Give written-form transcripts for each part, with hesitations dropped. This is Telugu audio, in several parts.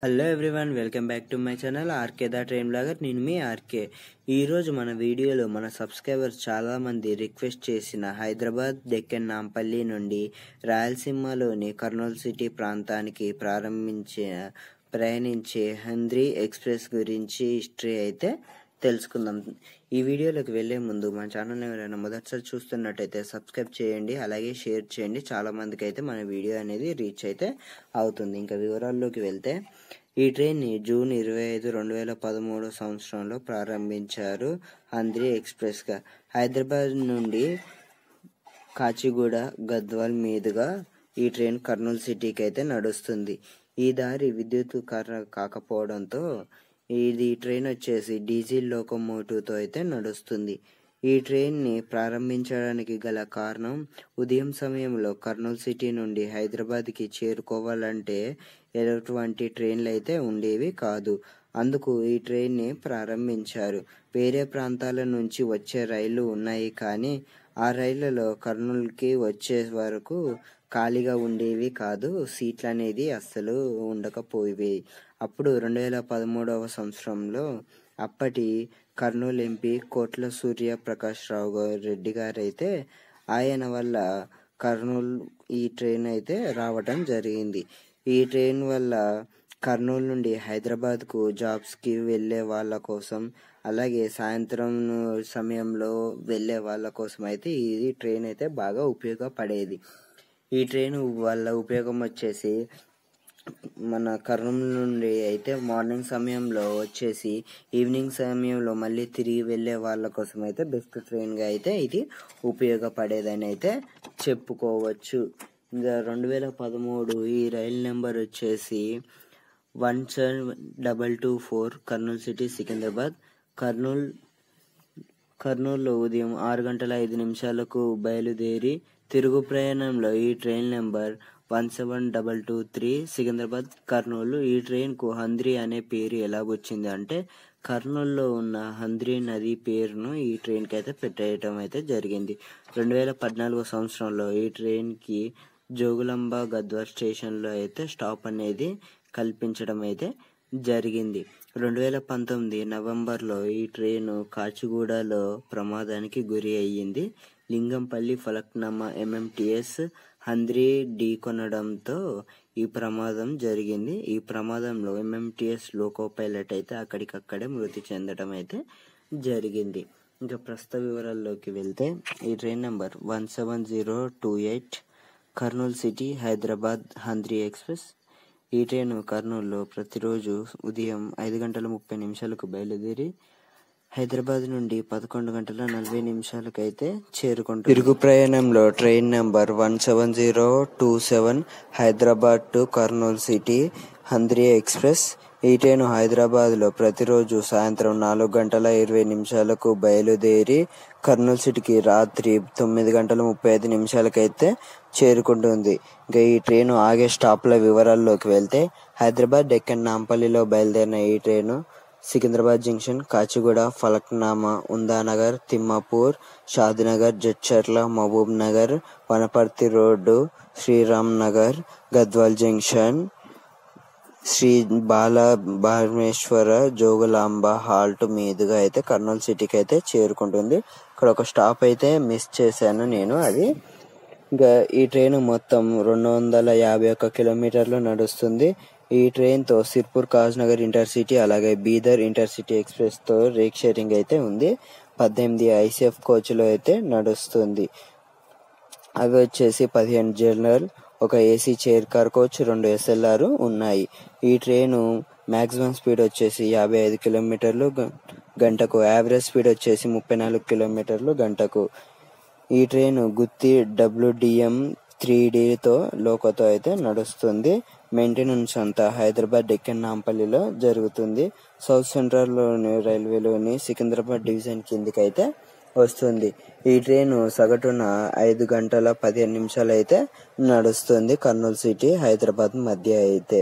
Hello everyone, welcome back to my channel RK the train blogger. నేను మీ ఆర్కే. ఈరోజు మన వీడియోలో మన సబ్స్క్రైబర్స్ చాలామంది రిక్వెస్ట్ చేసిన హైదరాబాద్ డెక్కన్ నాంపల్లి నుండి రాయలసీమలోని కర్నూలు సిటీ ప్రాంతానికి ప్రయాణించే హంద్రీ ఎక్స్ప్రెస్ గురించి హిస్టరీ అయితే తెలుసుకుందాం. ఈ వీడియోలోకి వెళ్ళే ముందు మన ఛానల్ ఎవరైనా మొదటిసారి చూస్తున్నట్టయితే సబ్స్క్రైబ్ చేయండి, అలాగే షేర్ చేయండి. చాలా మందికి అయితే మన వీడియో అనేది రీచ్ అయితే అవుతుంది. ఇంకా వివరాల్లోకి వెళ్తే, ఈ ట్రైన్ని జూన్ 25, 2013 సంవత్సరంలో ప్రారంభించారు హంద్రీ ఎక్స్ప్రెస్గా. హైదరాబాద్ నుండి కాచిగూడ, గద్వాల్ మీదుగా ఈ ట్రైన్ కర్నూలు సిటీకి అయితే నడుస్తుంది. ఈ దారి విద్యుత్ కాకపోవడంతో ఈ ట్రైన్ వచ్చేసి డీజిల్ లోకోమోటివ్తో అయితే నడుస్తుంది. ఈ ట్రైన్ని ప్రారంభించడానికి గల కారణం, ఉదయం సమయంలో కర్నూలు సిటీ నుండి హైదరాబాద్కి చేరుకోవాలంటే ఎటువంటి ట్రైన్లు అయితే ఉండేవి కాదు. అందుకు ఈ ట్రైన్ని ప్రారంభించారు. వేరే ప్రాంతాల నుంచి వచ్చే రైళ్లు ఉన్నాయి, కానీ ఆ రైళ్లలో కర్నూలుకి వచ్చే వరకు ఖాళీగా ఉండేవి కాదు. సీట్లు అనేది అస్సలు ఉండకపోయేవి. అప్పుడు 2013 సంవత్సరంలో అప్పటి కర్నూలు ఎంపీ కోట్ల సూర్యప్రకాశ్రావు రెడ్డి గారు అయితే, ఆయన వల్ల కర్నూలు ఈ ట్రైన్ అయితే రావడం జరిగింది. ఈ ట్రైన్ వల్ల కర్నూలు నుండి హైదరాబాద్కు జాబ్స్కి వెళ్ళే వాళ్ళ కోసం, అలాగే సాయంత్రం సమయంలో వెళ్ళే వాళ్ళ కోసం అయితే ఈ ట్రైన్ అయితే బాగా ఉపయోగపడేది. ఈ ట్రైన్ వల్ల ఉపయోగం వచ్చేసి, మన కర్నూలు నుండి అయితే మార్నింగ్ సమయంలో వచ్చేసి ఈవినింగ్ సమయంలో మళ్ళీ తిరిగి వెళ్ళే వాళ్ళ కోసం అయితే బెస్ట్ ట్రైన్గా అయితే ఇది ఉపయోగపడేదని అయితే చెప్పుకోవచ్చు. ఇంకా 2013 ఈ రైలు నెంబర్ వచ్చేసి 17224 కర్నూలు సిటీ సికింద్రాబాద్. కర్నూలులో ఉదయం 6:05 బయలుదేరి తిరుగు ప్రయాణంలో ఈ ట్రైన్ నెంబర్ 17223 సికింద్రాబాద్ కర్నూలు. ఈ ట్రైన్కు హంద్రీ అనే పేరు ఎలా వచ్చింది అంటే, కర్నూలులో ఉన్న హంద్రీ నది పేరును ఈ ట్రైన్కి అయితే పెట్టేయటం అయితే జరిగింది. 2014 సంవత్సరంలో ఈ ట్రైన్కి జోగులాంబ గద్వాల్ స్టేషన్లో అయితే స్టాప్ అనేది కల్పించడం అయితే జరిగింది. 2019 నవంబర్లో ఈ ట్రైను కాచిగూడలో ప్రమాదానికి గురి అయ్యింది. లింగంపల్లి ఫలక్నామా MMTS హంద్రీ ఢీకొనడంతో ఈ ప్రమాదం జరిగింది. ఈ ప్రమాదంలో MMTS లోకో పైలట్ అయితే అక్కడికక్కడే మృతి చెందడం అయితే జరిగింది. ఇంకా ప్రస్తుత వివరాల్లోకి వెళ్తే, ఈ train number 17028 Kurnool city Hyderabad Handri express. ఈ ట్రైన్ కర్నూలులో ప్రతిరోజు ఉదయం 5:30 బయలుదేరి హైదరాబాద్ నుండి 11:40 అయితే చేరుకుంటుంది. తిరుగు ప్రయాణంలో train number 17027 Hyderabad to Kurnool city Handri express. ఈ ట్రైన్ హైదరాబాద్లో ప్రతిరోజు సాయంత్రం 4:20 బయలుదేరి కర్నూలు సిటీకి రాత్రి 9:35 అయితే చేరుకుంటుంది. ఇంకా ఈ ట్రైన్ ఆగే స్టాప్ల వివరాల్లోకి వెళ్తే, హైదరాబాద్ డెక్కన్ నాంపల్లిలో బయలుదేరిన ఈ train Secunderabad junction, Kacheguda, Falaknuma, Umdanagar, Timmapur, Shadnagar, Jadcherla, Mahabubnagar, Wanaparthy road, Sriram Nagar, Gadwal junction, Sri Balabhimeshwara, Jogulamba halt మీదుగా అయితే కర్నూలు సిటీకి అయితే చేరుకుంటుంది. ఇక్కడ ఒక స్టాప్ అయితే మిస్ చేశాను నేను, అది. ఇంకా ఈ ట్రైన్ మొత్తం 251 కిలోమీటర్లు నడుస్తుంది. ఈ ట్రైన్తో సిర్పూర్ కాజ్నగర్ ఇంటర్సిటీ, అలాగే బీదర్ ఇంటర్సిటీ ఎక్స్ప్రెస్తో రేక్ షేరింగ్ అయితే ఉంది. 18 ICF కోచ్లు అయితే నడుస్తుంది. అవి వచ్చేసి 15 జనరల్, ఒక AC chair car coach, 2 SLR ఉన్నాయి. ఈ ట్రైను మ్యాక్సిమం స్పీడ్ వచ్చేసి 55 కిలోమీటర్లు గంటకు, యావరేజ్ స్పీడ్ వచ్చేసి 34 కిలోమీటర్లు గంటకు. ఈ ట్రైన్ గుత్తి WDM 3D లోకోతో అయితే నడుస్తుంది. మెయింటెనెన్స్ అంతా హైదరాబాద్ డెక్కన్ నాంపల్లిలో జరుగుతుంది. సౌత్ సెంట్రల్లోని రైల్వేలోని సికింద్రాబాద్ డివిజన్ కిందికి అయితే వస్తుంది. ఈ ట్రైన్ సగటున 5:15 అయితే నడుస్తుంది కర్నూలు సిటీ హైదరాబాద్ మధ్య అయితే.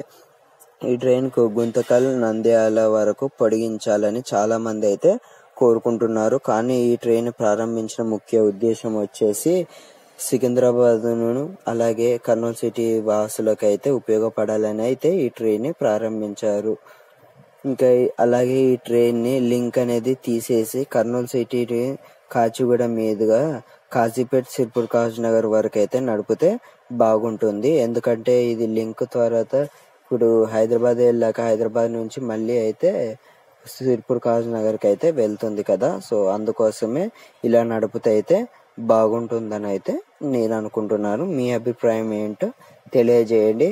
ఈ ట్రైన్కు గుంతకల్, నంద్యాల వరకు పొడిగించాలని చాలా మంది అయితే కోరుకుంటున్నారు. కానీ ఈ ట్రైన్ ప్రారంభించిన ముఖ్య ఉద్దేశం వచ్చేసి, సికింద్రాబాద్ను అలాగే కర్నూలు సిటీ వాసులకైతే ఉపయోగపడాలని అయితే ఈ ట్రైన్ని ప్రారంభించారు. ఇంకా అలాగే ఈ ట్రైన్ని లింక్ అనేది తీసేసి కర్నూలు సిటీ కాచిగూడ మీదుగా కాజీపేట్ సిర్పూర్ కాజ్ నగర్ వరకు అయితే నడిపితే బాగుంటుంది. ఎందుకంటే ఇది లింక్ తర్వాత ఇప్పుడు హైదరాబాద్ వెళ్ళాక హైదరాబాద్ నుంచి మళ్ళీ అయితే సిర్పూర్ కాజ్ నగర్కి అయితే వెళ్తుంది కదా. సో అందుకోసమే ఇలా నడిపితే అయితే బాగుంటుందని అయితే నేను అనుకుంటున్నాను. మీ అభిప్రాయం ఏంటో తెలియజేయండి.